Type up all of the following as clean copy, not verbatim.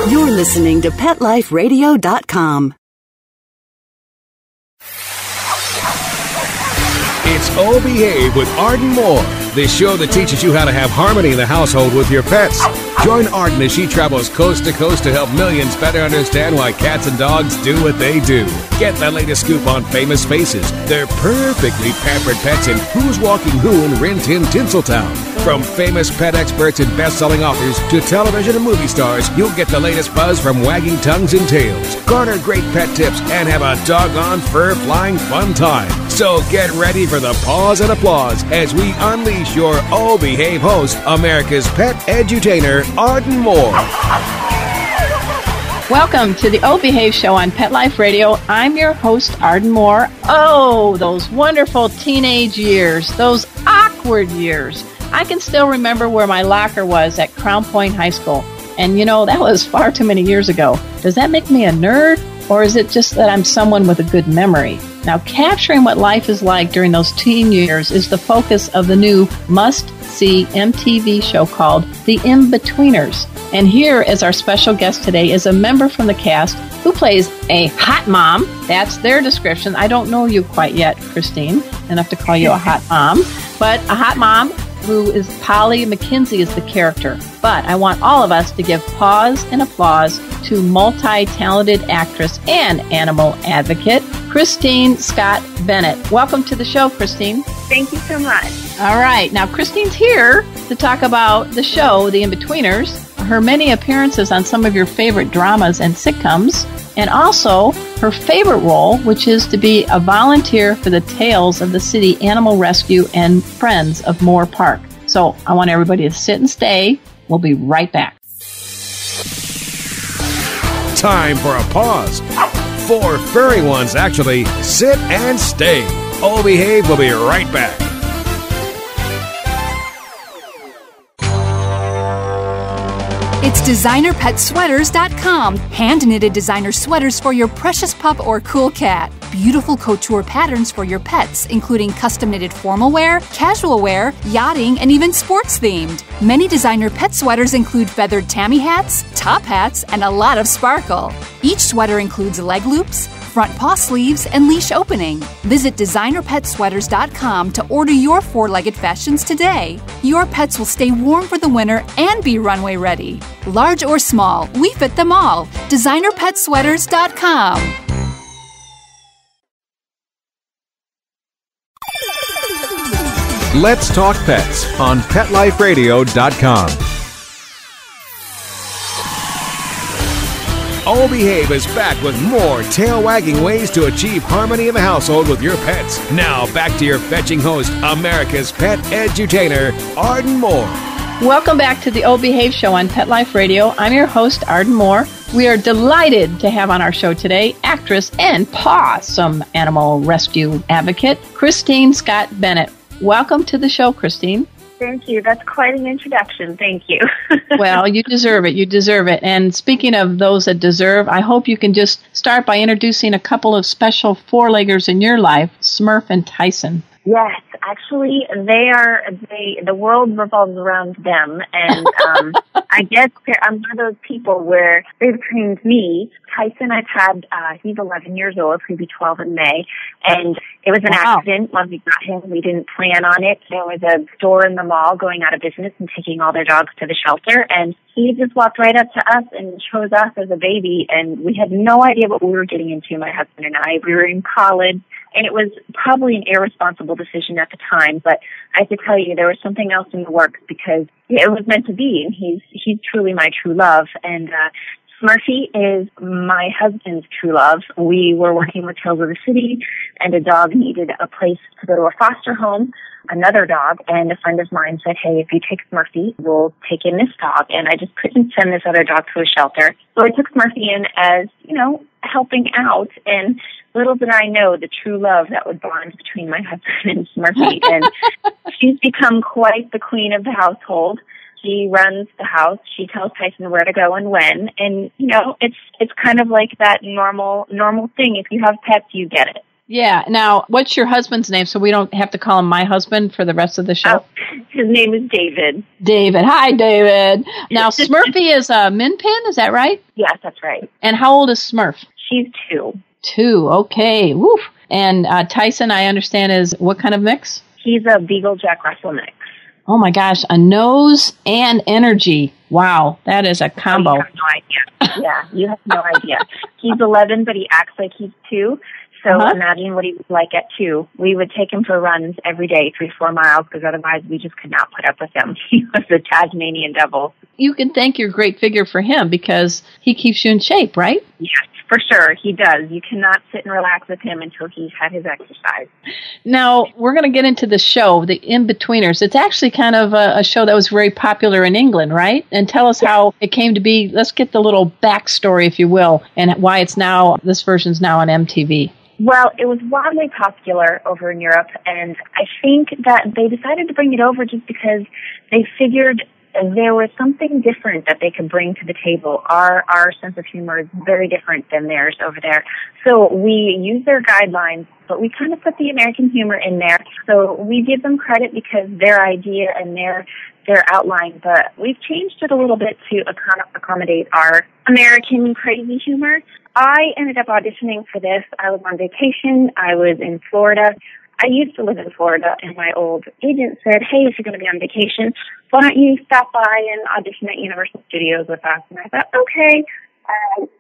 You're listening to PetLifeRadio.com. It's Oh Behave with Arden Moore, the show that teaches you how to have harmony in the household with your pets. Join Arden as she travels coast to coast to help millions better understand why cats and dogs do what they do. Get the latest scoop on famous faces, their perfectly pampered pets, and who's walking who in Rin Tin Tinseltown. From famous pet experts and best-selling authors to television and movie stars, you'll get the latest buzz from wagging tongues and tails, garner great pet tips, and have a doggone fur-flying fun time. So get ready for the pause and applause as we unleash your Oh Behave host, America's pet edutainer, Arden Moore. Welcome to the Oh Behave Show on Pet Life Radio. I'm your host, Arden Moore. Oh, those wonderful teenage years, those awkward years. I can still remember where my locker was at Crown Point High School. And you know, that was far too many years ago. Does that make me a nerd? Or is it just that I'm someone with a good memory? Now, capturing what life is like during those teen years is the focus of the new must-see MTV show called The Inbetweeners. And here as our special guest today is a member from the cast who plays a hot mom. That's their description. I don't know you quite yet, Christine, enough to call you a hot mom. But a hot mom who is Polly McKenzie is the character. But I want all of us to give pause and applause to multi-talented actress and animal advocate, Christine Scott Bennett. Welcome to the show, Christine. Thank you so much. All right. Now, Christine's here to talk about the show, The Inbetweeners, her many appearances on some of your favorite dramas and sitcoms, and also her favorite role, which is to be a volunteer for the Tales of the City Animal Rescue and Friends of Moor Park. So I want everybody to sit and stay. We'll be right back. Time for a pause. 4 furry ones, actually. Sit and stay. Oh Behave will be right back. It's DesignerPetSweaters.com. Hand-knitted designer sweaters for your precious pup or cool cat. Beautiful couture patterns for your pets, including custom-knitted formal wear, casual wear, yachting, and even sports-themed. Many designer pet sweaters include feathered tammy hats, top hats, and a lot of sparkle. Each sweater includes leg loops, front paw sleeves, and leash opening. Visit DesignerPetSweaters.com to order your 4-legged fashions today. Your pets will stay warm for the winter and be runway ready. Large or small, we fit them all. DesignerPetSweaters.com. Let's Talk Pets on PetLifeRadio.com. Oh Behave is back with more tail-wagging ways to achieve harmony in the household with your pets. Now, back to your fetching host, America's pet edutainer, Arden Moore. Welcome back to the Oh Behave Show on Pet Life Radio. I'm your host, Arden Moore. We are delighted to have on our show today actress and pawsome animal rescue advocate, Christine Scott Bennett. Welcome to the show, Christine. Thank you. That's quite an introduction. Thank you. Well, you deserve it. You deserve it. And speaking of those that deserve, I hope you can just start by introducing a couple of special 4-leggers in your life, Smurf and Tyson. Yes, actually, the world revolves around them, and I guess I'm one of those people where they've trained me. Tyson, I've had, he's 11 years old, he'll be 12 in May, and it was an accident when we got him. We didn't plan on it. There was a store in the mall going out of business and taking all their dogs to the shelter, and he just walked right up to us and chose us as a baby, and we had no idea what we were getting into, my husband and I. We were in college, and it was probably an irresponsible decision at the time, but I have to tell you, there was something else in the works because it was meant to be, and he's truly my true love. And Smurfy is my husband's true love. We were working with Tales of the City, and a dog needed a place to go to a foster home, another dog, and a friend of mine said, hey, if you take Smurfy, we'll take in this dog. And I just couldn't send this other dog to a shelter. So I took Smurfy in as, helping out, and little did I know the true love that would bond between my husband and Smurfy. And she's become quite the queen of the household. She runs the house. She tells Tyson where to go and when. And, it's kind of like that normal thing. If you have pets, you get it. Yeah. Now, what's your husband's name so we don't have to call him my husband for the rest of the show? His name is David. David. Hi, David. Now, Smurfy is a min pin, is that right? Yes, that's right. And how old is Smurf? She's 2. 2. Okay. Woof. And Tyson, I understand, is what kind of mix? He's a Beagle Jack Russell mix. Oh, my gosh. A nose and energy. Wow. That is a combo. Oh, you have no idea. Yeah, you have no idea. He's 11, but he acts like he's 2. So imagine what he was like at 2. We would take him for runs every day, 3-4 miles, because otherwise we just could not put up with him. He was a Tasmanian devil. You can thank your great figure for him because he keeps you in shape, right? Yes, for sure. He does. You cannot sit and relax with him until he's had his exercise. Now, we're going to get into the show, the Inbetweeners. It's actually kind of a show that was very popular in England, right? And tell us how it came to be. Let's get the little backstory, if you will, and why this version's now on MTV. Well, it was wildly popular over in Europe, and I think that they decided to bring it over just because they figured there was something different that they could bring to the table. Our sense of humor is very different than theirs over there. So we used their guidelines, but we kind of put the American humor in there. So we give them credit because their idea and their outline, but we've changed it a little bit to accommodate our American crazy humor. I ended up auditioning for this. I was on vacation. I was in Florida. I used to live in Florida, and my old agent said, hey, if you're going to be on vacation, why don't you stop by and audition at Universal Studios with us? And I thought, okay.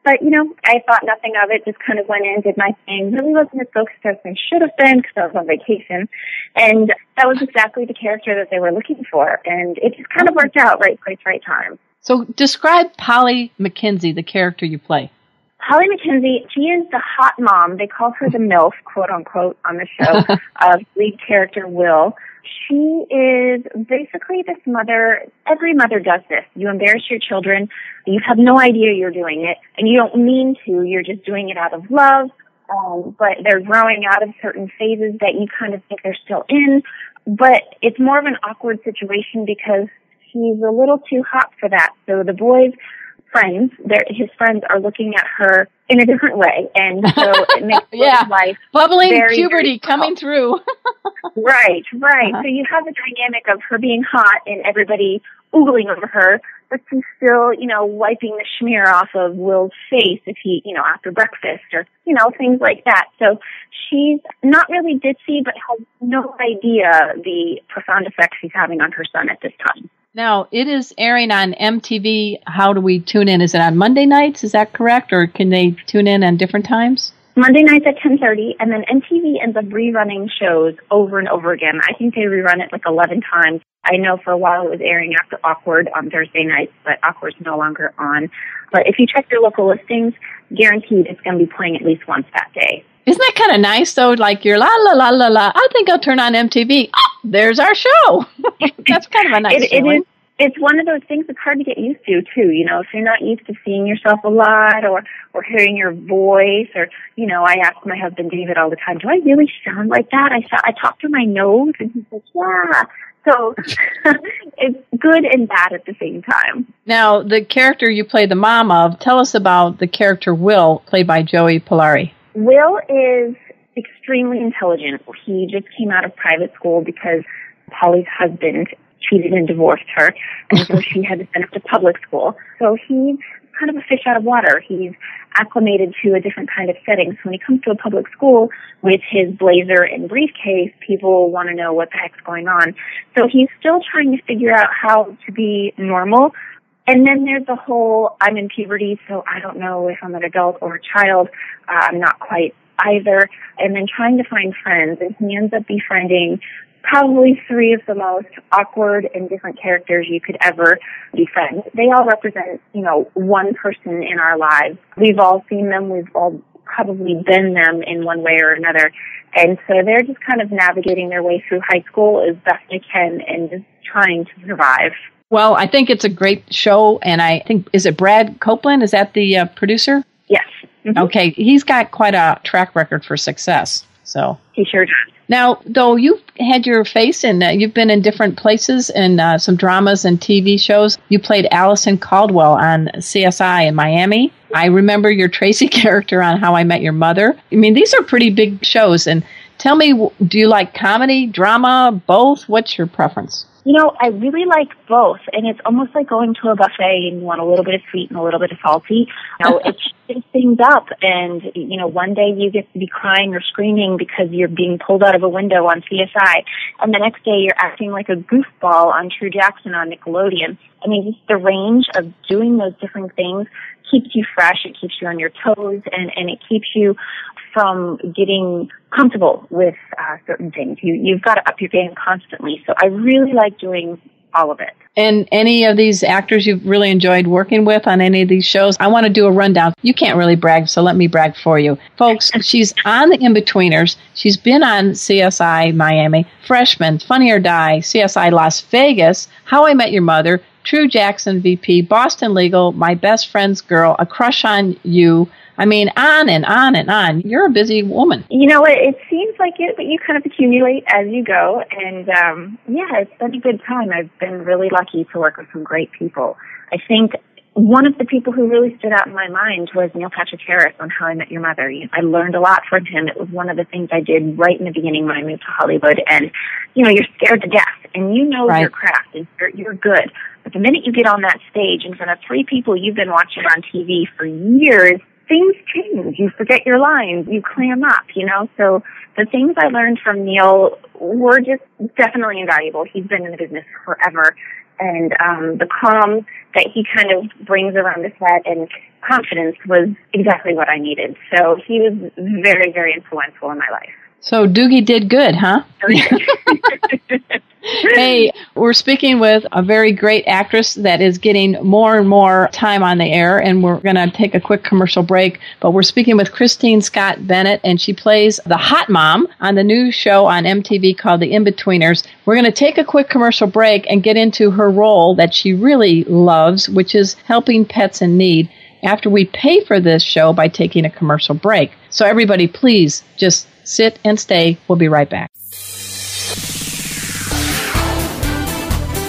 But, I thought nothing of it, just kind of went in, did my thing. Really wasn't as focused as I should have been because I was on vacation. And that was exactly the character that they were looking for. And it just kind of worked out, right place, right time. So describe Polly McKenzie, the character you play. Polly McKenzie, she is the hot mom. They call her the MILF, quote unquote, on the show, of lead character Will. She is basically this mother. Every mother does this. You embarrass your children. You have no idea you're doing it, and you don't mean to. You're just doing it out of love, but they're growing out of certain phases that you kind of think they're still in. But it's more of an awkward situation because she's a little too hot for that. So the boys' friends, his friends are looking at her in a different way, and so it makes his life bubbling very, puberty very coming through. Right. So you have the dynamic of her being hot and everybody oogling over her, but she's still, wiping the smear off of Will's face if he, after breakfast or, things like that. So she's not really ditzy, but has no idea the profound effect she's having on her son at this time. Now, it is airing on MTV. How do we tune in? Is it on Monday nights? Is that correct? Or can they tune in on different times? Monday nights at 10:30, and then MTV ends up rerunning shows over and over again. I think they rerun it like 11 times. I know for a while it was airing after Awkward on Thursday nights, but Awkward's no longer on. But if you check your local listings, guaranteed it's going to be playing at least once that day. Isn't that kind of nice, though? Like you're la, la, la, la, la. I think I'll turn on MTV. Oh, there's our show. That's kind of a nice feeling. It's one of those things that's hard to get used to, too. If you're not used to seeing yourself a lot or hearing your voice or, I ask my husband David all the time, do I really sound like that? I talk through my nose, and he says, yeah. So it's good and bad at the same time. Now, the character you play the mom of, tell us about the character Will, played by Joey Polari. Will is extremely intelligent. He just came out of private school because Polly's husband cheated and divorced her, and so she had to send him to public school. So he's kind of a fish out of water. He's acclimated to a different kind of setting. So when he comes to a public school with his blazer and briefcase, people want to know what the heck's going on. So he's still trying to figure out how to be normal. And then there's the whole, I'm in puberty, so I don't know if I'm an adult or a child. I'm not quite either. And then trying to find friends. And he ends up befriending probably 3 of the most awkward and different characters you could ever befriend. They all represent, one person in our lives. We've all seen them. We've all probably been them in one way or another. And so they're just kind of navigating their way through high school as best they can and just trying to survive. Well, I think it's a great show, and I think, is it Brad Copeland? Is that the producer? Yes. Mm-hmm. Okay, he's got quite a track record for success. So he sure does. Now, though, you've had your face in, you've been in different places and some dramas and TV shows. You played Allison Caldwell on CSI in Miami. I remember your Tracy character on How I Met Your Mother. I mean, these are pretty big shows. And tell me, do you like comedy, drama, both? What's your preference? You know, I really like both, and it's almost like going to a buffet and you want a little bit of sweet and a little bit of salty. You know, it shakes things up, and, you know, one day you get to be crying or screaming because you're being pulled out of a window on CSI, and the next day you're acting like a goofball on True Jackson on Nickelodeon. I mean, just the range of doing those different things keeps you fresh, it keeps you on your toes, and it keeps you from getting comfortable with certain things. You've got to up your game constantly. So I really like doing all of it. And any of these actors you've really enjoyed working with on any of these shows? I want to do a rundown. You can't really brag, so let me brag for you. Folks, she's on the Inbetweeners. She's been on CSI Miami, Freshman, Funny or Die, CSI Las Vegas, How I Met Your Mother, True Jackson VP, Boston Legal, My Best Friend's Girl, A Crush on You. I mean, on and on and on. You're a busy woman. You know, it seems like it, but you kind of accumulate as you go. And, yeah, it's been a good time. I've been really lucky to work with some great people. I think one of the people who really stood out in my mind was Neil Patrick Harris on How I Met Your Mother. I learned a lot from him. It was one of the things I did right in the beginning when I moved to Hollywood. And, you know, you're scared to death, and you know your craft, and you're good. But the minute you get on that stage in front of three people you've been watching on TV for years, things change. You forget your lines. You clam up, you know. So the things I learned from Neil were just definitely invaluable. He's been in the business forever. And the calm that he kind of brings around the set and confidence was exactly what I needed. So he was very, very influential in my life. So Doogie did good, huh? Hey, we're speaking with a very great actress that is getting more and more time on the air, and we're going to take a quick commercial break. But we're speaking with Christine Scott Bennett, and she plays the hot mom on the new show on MTV called The Inbetweeners. We're going to take a quick commercial break and get into her role that she really loves, which is helping pets in need, after we pay for this show by taking a commercial break. So everybody, please just sit and stay. We'll be right back.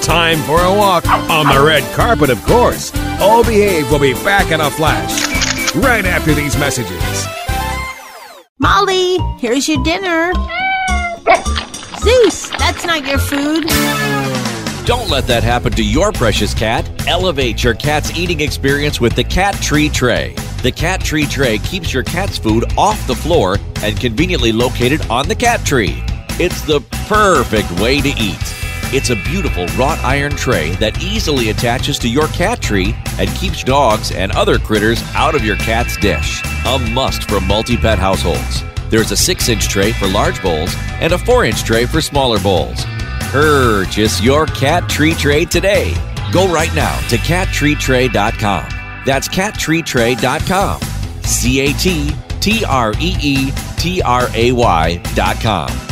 Time for a walk on the red carpet, of course. All Behave will be back in a flash right after these messages. Molly, here's your dinner. Zeus, that's not your food. Don't let that happen to your precious cat. Elevate your cat's eating experience with the Cat Tree Tray. The Cat Tree Tray keeps your cat's food off the floor and conveniently located on the cat tree. It's the perfect way to eat. It's a beautiful wrought iron tray that easily attaches to your cat tree and keeps dogs and other critters out of your cat's dish. A must for multi-pet households. There's a 6-inch tray for large bowls and a 4-inch tray for smaller bowls. Purchase your Cat Tree Tray today. Go right now to cattreetray.com. That's cattreetray.com. cattreetray.com.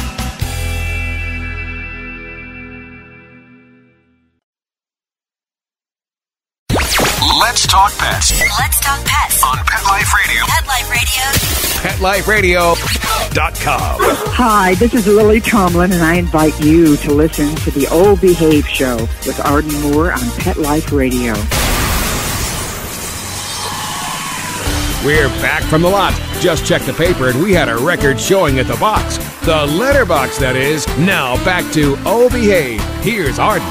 Let's talk pets. Let's talk pets On Pet Life Radio. Pet Life Radio. PetLifeRadio.com. Hi, this is Lily Tomlin, and I invite you to listen to the Oh Behave Show with Arden Moore on Pet Life Radio. We're back from the lot. Just checked the paper and we had a record showing at the box. The letterbox, that is. Now back to Oh Behave. Here's Arden.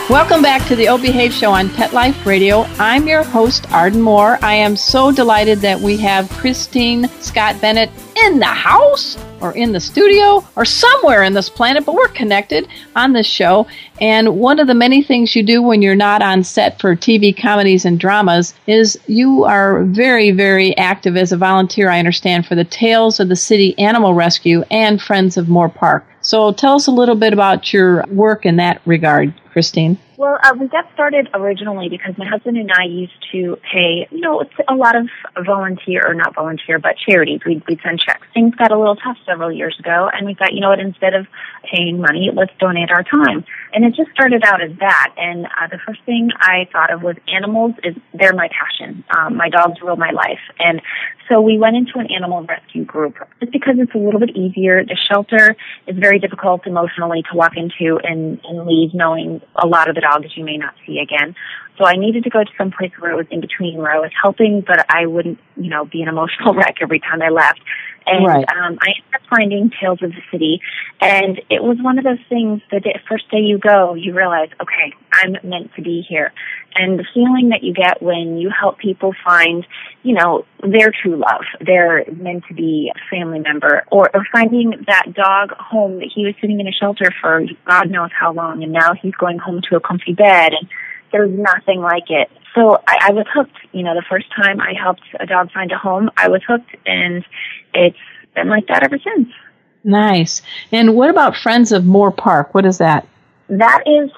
Welcome back to the Oh Behave Show on Pet Life Radio. I'm your host, Arden Moore. I am so delighted that we have Christine Scott Bennett in the house or in the studio or somewhere in this planet, but we're connected on this show. And one of the many things you do when you're not on set for TV comedies and dramas is you are very, very active as a volunteer, I understand, for the Tales of the City Animal Rescue and Friends of Moor Park. So tell us a little bit about your work in that regard, Christine. Well, we got started originally because my husband and I used to pay, a lot of but charities. We'd send checks. Things got a little tough several years ago, and we thought, instead of paying money, let's donate our time. And it just started out as that. And the first thing I thought of was animals. They're my passion. My dogs rule my life. And so we went into an animal rescue group just because it's a little bit easier. The shelter is very difficult emotionally to walk into and leave knowing a lot of the dogs you may not see again. So I needed to go to some place where it was in between, where I was helping, but I wouldn't, be an emotional wreck every time I left. And right. I ended up finding Tales of the City, and it was one of those things, the first day you go, you realize, okay, I'm meant to be here. And the feeling that you get when you help people find, their true love, their meant to be a family member, or finding that dog home that he was sitting in a shelter for God knows how long, and now he's going home to a comfy bed, and there's nothing like it. So I was hooked. The first time I helped a dog find a home, I was hooked, and it's been like that ever since. Nice. And what about Friends of Moor Park? What is that? That is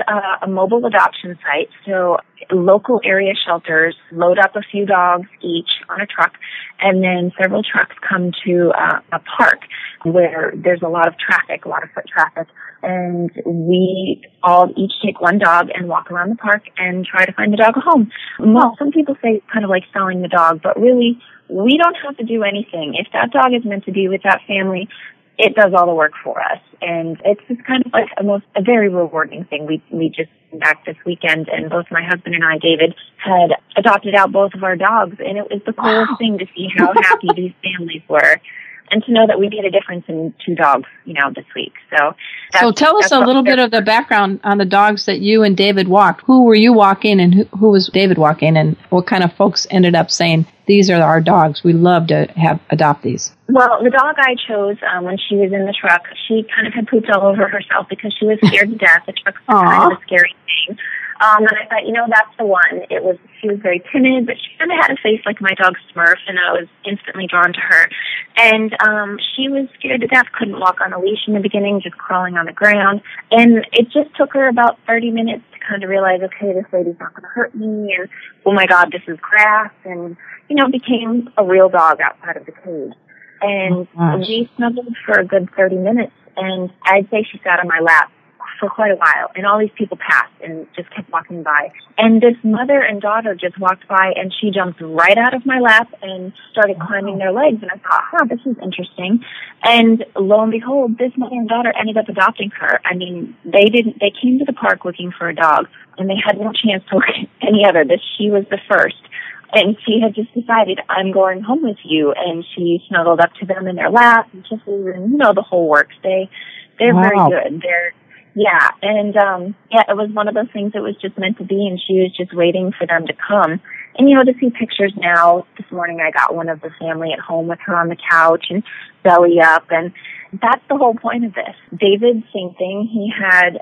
a mobile adoption site. So local area shelters load up a few dogs each on a truck, and then several trucks come to a park where there's a lot of traffic, a lot of foot traffic, and we all each take one dog and walk around the park and try to find the dog a home. Some people say it's kind of like selling the dog, but really, we don't have to do anything. If that dog is meant to be with that family, it does all the work for us, and it's just kind of like a very rewarding thing. We just came back this weekend, and both my husband and I, David, had adopted out both of our dogs, and it was the coolest thing to see how happy these families were, and to know that we made a difference in 2 dogs, this week. So tell us a little bit of the background on the dogs that you and David walked. Who were you walking, and who was David walking, and what kind of folks ended up saying, these are our dogs, we love to adopt these? Well, the dog I chose when she was in the truck, she kind of had pooped all over herself because she was scared to death. The truck's kind of a scary thing. And I thought, that's the one. She was very timid, but she kind of had a face like my dog Smurf, and I was instantly drawn to her. And she was scared to death, couldn't walk on a leash in the beginning, just crawling on the ground. And it just took her about 30 minutes to kind of realize, okay, this lady's not going to hurt me, and oh my God, this is grass, and, became a real dog outside of the cage. And we snuggled for a good 30 minutes, and I'd say she sat on my lap for quite a while, and all these people passed and just kept walking by. And this mother and daughter just walked by, and she jumped right out of my lap and started climbing their legs, and I thought, this is interesting. And lo and behold, this mother and daughter ended up adopting her. I mean, they came to the park looking for a dog, and they had no chance to look at any other. She was the first. And she had just decided, I'm going home with you. And she snuggled up to them in their lap and kisses and, the whole works. They're very good. It was one of those things that was just meant to be, and she was just waiting for them to come. And, to see pictures now, this morning I got one of the family at home with her on the couch and belly up, and that's the whole point of this. David, same thing. He had,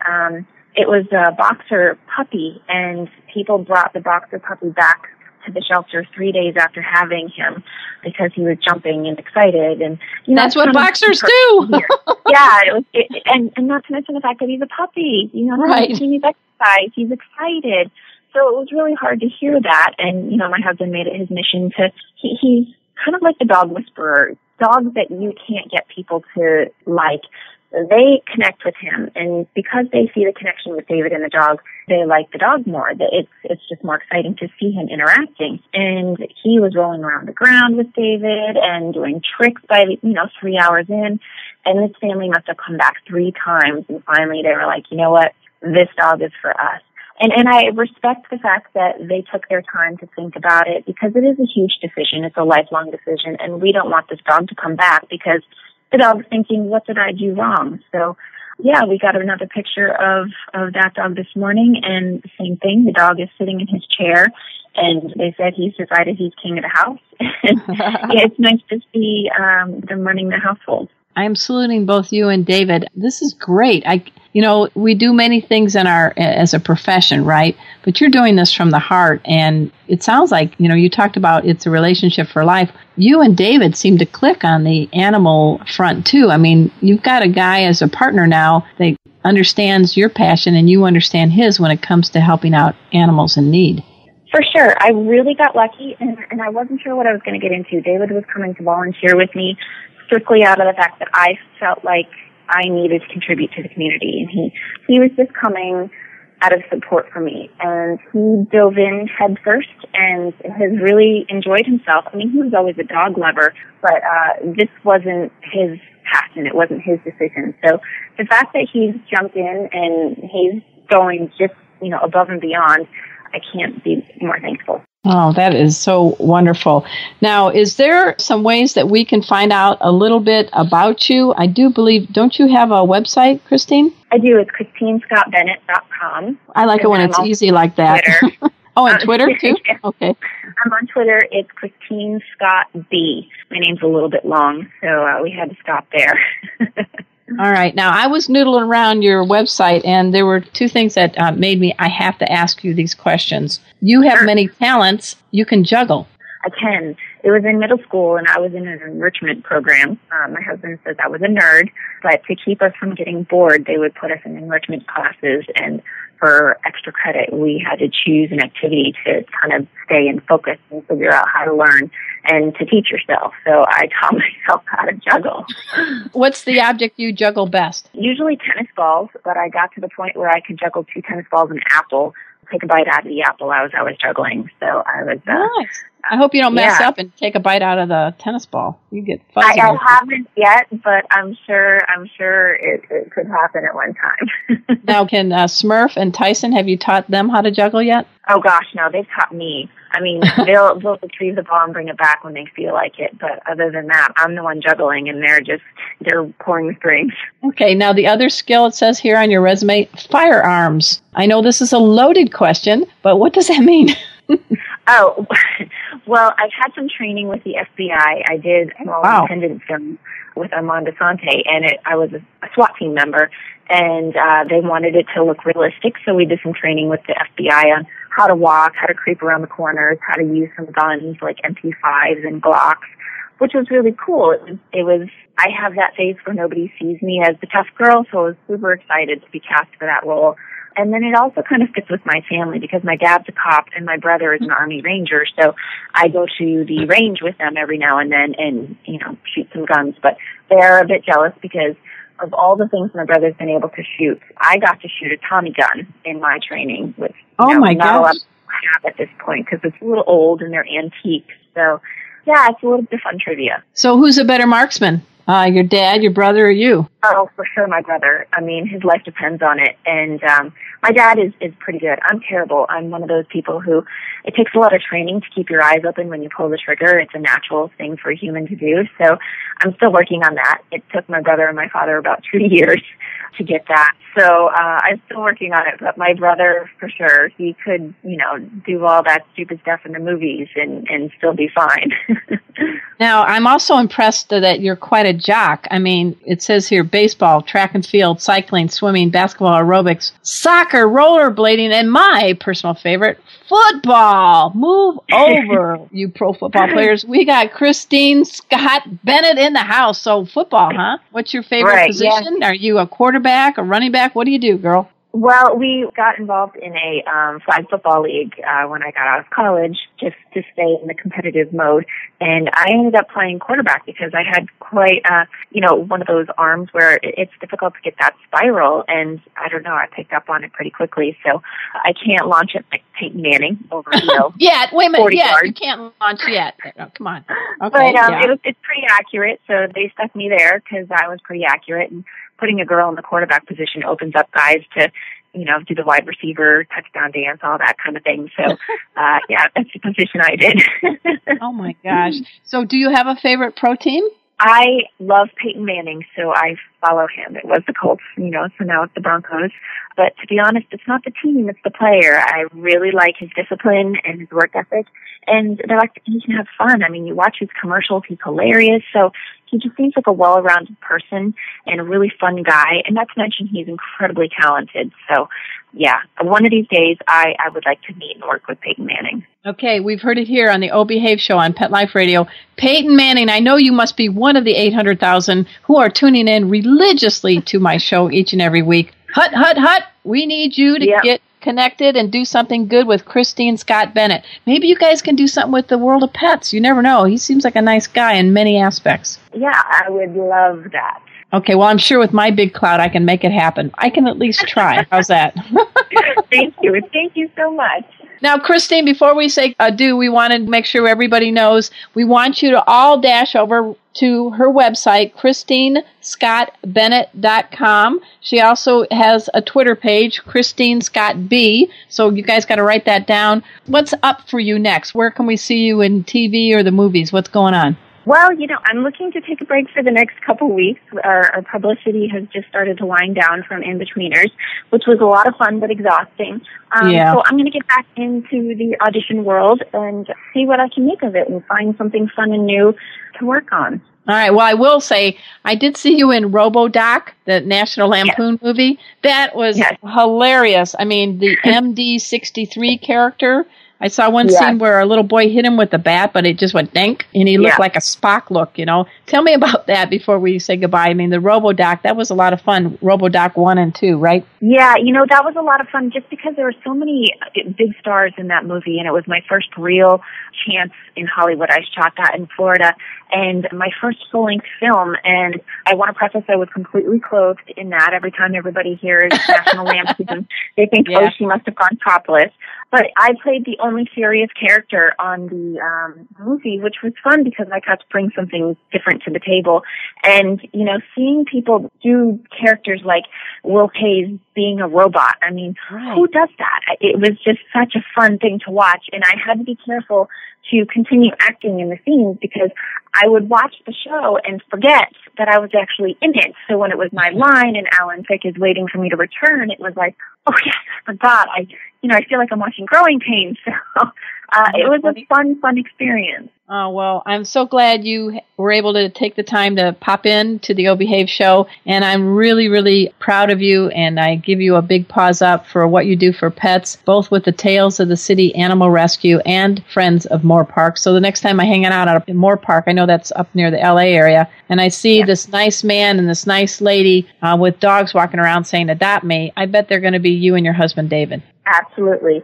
it was a boxer puppy, and people brought the boxer puppy back to the shelter 3 days after having him because he was jumping and excited, and that's what boxers do. And not to mention the fact that he's a puppy. Right. He needs exercise. He's excited. So it was really hard to hear that. And my husband made it his mission to. He's kind of like the dog whisperer. Dogs that you can't get people to like. They connect with him, and because they see the connection with David and the dog, they like the dog more. It's just more exciting to see him interacting. And he was rolling around the ground with David and doing tricks by 3 hours in. And this family must have come back 3 times, and finally they were like, you know what, this dog is for us. And I respect the fact that they took their time to think about it, because it is a huge decision. It's a lifelong decision, and we don't want this dog to come back because the dog's thinking, what did I do wrong? So, we got another picture of that dog this morning, and the same thing. The dog is sitting in his chair, and they said he's decided he's king of the house. It's nice to see them running the household. I'm saluting both you and David. This is great. We do many things as a profession, right? But you're doing this from the heart, and it sounds like, you talked about it's a relationship for life. You and David seem to click on the animal front, too. I mean, you've got a guy as a partner now that understands your passion, and you understand his when it comes to helping out animals in need. For sure. I really got lucky, and I wasn't sure what I was going to get into. David was coming to volunteer with me strictly out of the fact that I felt like I needed to contribute to the community, and he was just coming out of support for me, and he dove in head first and has really enjoyed himself. I mean, he was always a dog lover, but this wasn't his passion. It wasn't his decision. So the fact that he's jumped in and he's going just above and beyond. I can't be more thankful. Oh, that is so wonderful. Now, is there some ways that we can find out a little bit about you? I do believe, don't you have a website, Christine? I do. It's ChristineScottBennett.com. I like it when it's easy like that. Oh, and Twitter too? Yeah. Okay. I'm on Twitter. It's Christine Scott B. My name's a little bit long, so we had to stop there. All right. Now, I was noodling around your website, and there were two things that made me, I have to ask you these questions. You have many talents. You can juggle. I can. It was in middle school, and I was in an enrichment program. My husband says I was a nerd, but to keep us from getting bored, they would put us in enrichment classes, and for extra credit, we had to choose an activity to kind of stay in focus and figure out how to learn and to teach yourself. So I taught myself how to juggle. What's the object you juggle best? Usually tennis balls, but I got to the point where I could juggle 2 tennis balls and an apple, take a bite out of the apple as I was juggling. So I was... nice. I hope you don't mess up and take a bite out of the tennis ball. You get fuzzy. I haven't yet, but I'm sure it could happen at one time. Now, can Smurf and Tyson, have you taught them how to juggle yet? Oh gosh, no, they've taught me. I mean, they'll retrieve the ball and bring it back when they feel like it. But other than that, I'm the one juggling, and they're pulling the strings. Okay, now the other skill it says here on your resume, firearms. I know this is a loaded question, but what does that mean? Oh, well, I've had some training with the FBI. I did an independent film with Armand Asante, and I was a SWAT team member, and they wanted it to look realistic, so we did some training with the FBI on how to walk, how to creep around the corners, how to use some guns like MP5s and Glocks, which was really cool. It was. I have that face where nobody sees me as the tough girl, so I was super excited to be cast for that role. And then it also kind of fits with my family because my dad's a cop and my brother is an Army Ranger. So I go to the range with them every now and then and, shoot some guns. But they're a bit jealous because of all the things my brother's been able to shoot. I got to shoot a Tommy gun in my training, which not a lot of people have at this point because it's a little old and they're antiques. So, yeah, it's a little bit fun trivia. So who's a better marksman? Your dad, your brother, or you? Oh, for sure, my brother. I mean, his life depends on it. And my dad is pretty good. I'm terrible. I'm one of those people who it takes a lot of training to keep your eyes open when you pull the trigger. It's a natural thing for a human to do. So I'm still working on that. It took my brother and my father about 2 years to get that. So I'm still working on it. But my brother, for sure, he could, do all that stupid stuff in the movies and still be fine. Now, I'm also impressed that you're quite a jock. I mean, it says here baseball, track and field, cycling, swimming, basketball, aerobics, soccer, rollerblading, and my personal favorite, football. Move over, you pro football players. We got Christine Scott Bennett in the house. So football, huh? What's your favorite position? Yeah. Are you a quarterback, a running back? What do you do, girl? Well, we got involved in a flag football league when I got out of college just to stay in the competitive mode. And I ended up playing quarterback because I had quite, one of those arms where it's difficult to get that spiral. And I don't know, I picked up on it pretty quickly. So I can't launch it like Peyton Manning over, yeah, wait a minute. 40 yards. You can't launch yet. Oh, come on. Okay, but it's pretty accurate. So they stuck me there because I was pretty accurate. And putting a girl in the quarterback position opens up guys to, do the wide receiver, touchdown dance, all that kind of thing. So, that's the position I did. Oh, my gosh. So do you have a favorite pro team? I love Peyton Manning, so I follow him. It was the Colts, so now it's the Broncos. But to be honest, it's not the team, it's the player. I really like his discipline and his work ethic. And he can have fun. I mean, you watch his commercials, he's hilarious. So he just seems like a well-rounded person and a really fun guy. And not to mention he's incredibly talented. So, yeah, one of these days I would like to meet and work with Peyton Manning. Okay, we've heard it here on the O Behave Show on Pet Life Radio. Peyton Manning, I know you must be one of the 800,000 who are tuning in religiously to my show each and every week. Hut, hut, hut, we need you to get connected and do something good with Christine Scott Bennett. Maybe you guys can do something with the world of pets. You never know. He seems like a nice guy in many aspects. Yeah, I would love that. Okay, well, I'm sure with my big clout, I can make it happen. I can at least try. How's that? Thank you. Thank you so much. Now, Christine, before we say adieu, we want to make sure everybody knows we want you to all dash over to her website, ChristineScottBennett.com. She also has a Twitter page, Christine Scott B. So you guys got to write that down. What's up for you next? Where can we see you in TV or the movies? What's going on? Well, I'm looking to take a break for the next couple weeks. Our publicity has just started to wind down from Inbetweeners, which was a lot of fun but exhausting. So I'm going to get back into the audition world and see what I can make of it and find something fun and new to work on. All right. Well, I will say, I did see you in RoboDoc, the National Lampoon movie. That was hilarious. I mean, the MD63 character, I saw one scene where a little boy hit him with a bat, but it just went dank, and he looked like a Spock look, Tell me about that before we say goodbye. I mean, the RoboDoc, that was a lot of fun. RoboDoc 1 and 2, right? Yeah, that was a lot of fun just because there were so many big stars in that movie, and it was my first real chance in Hollywood. I shot that in Florida, and my first full-length film, and I want to preface I was completely clothed in that. Every time everybody hears National Lampoon, they think, oh, she must have gone topless. But I played the only serious character on the movie, which was fun because I got to bring something different to the table. And, seeing people do characters like Will Hayes being a robot, I mean, who does that? It was just such a fun thing to watch. And I had to be careful to continue acting in the scenes because I would watch the show and forget that I was actually in it. So when it was my line and Alan Thicke is waiting for me to return, it was like, oh yes, I forgot. I feel like I'm watching Growing Pains. So it was a fun experience. Oh, well, I'm so glad you were able to take the time to pop in to the Oh Behave show, and I'm really, really proud of you, and I give you a big paws up for what you do for pets, both with the Tales of the City Animal Rescue and Friends of Moor Park. So the next time I hang out in Moor Park, I know that's up near the L.A. area, and I see this nice man and this nice lady with dogs walking around saying, adopt me, I bet they're going to be you and your husband, David. Absolutely.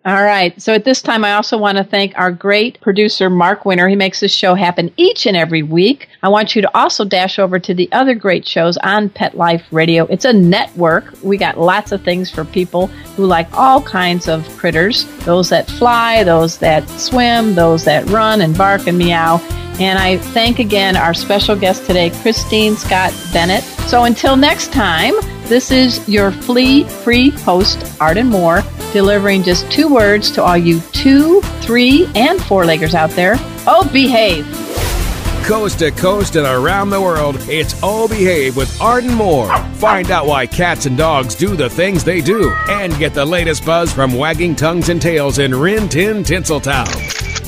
All right. So at this time, I also want to thank our great producer, Mark Winter. He makes this show happen each and every week. I want you to also dash over to the other great shows on Pet Life Radio. It's a network. We got lots of things for people who like all kinds of critters, those that fly, those that swim, those that run and bark and meow. And I thank again our special guest today, Christine Scott Bennett. So until next time, this is your flea-free host, Arden Moore, delivering just 2 words to all you 2, 3, and 4-leggers out there. Oh, behave. Coast to coast and around the world, it's Oh Behave with Arden Moore. Find out why cats and dogs do the things they do and get the latest buzz from wagging tongues and tails in Rin Tin Tinseltown.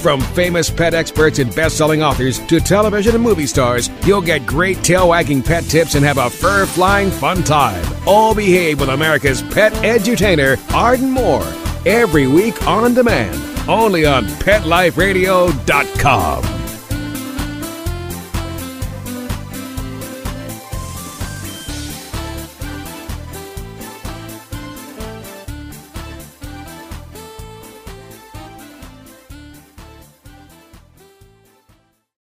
From famous pet experts and best-selling authors to television and movie stars, you'll get great tail-wagging pet tips and have a fur-flying fun time. All Behave with America's pet edutainer, Arden Moore. Every week on demand, only on PetLifeRadio.com.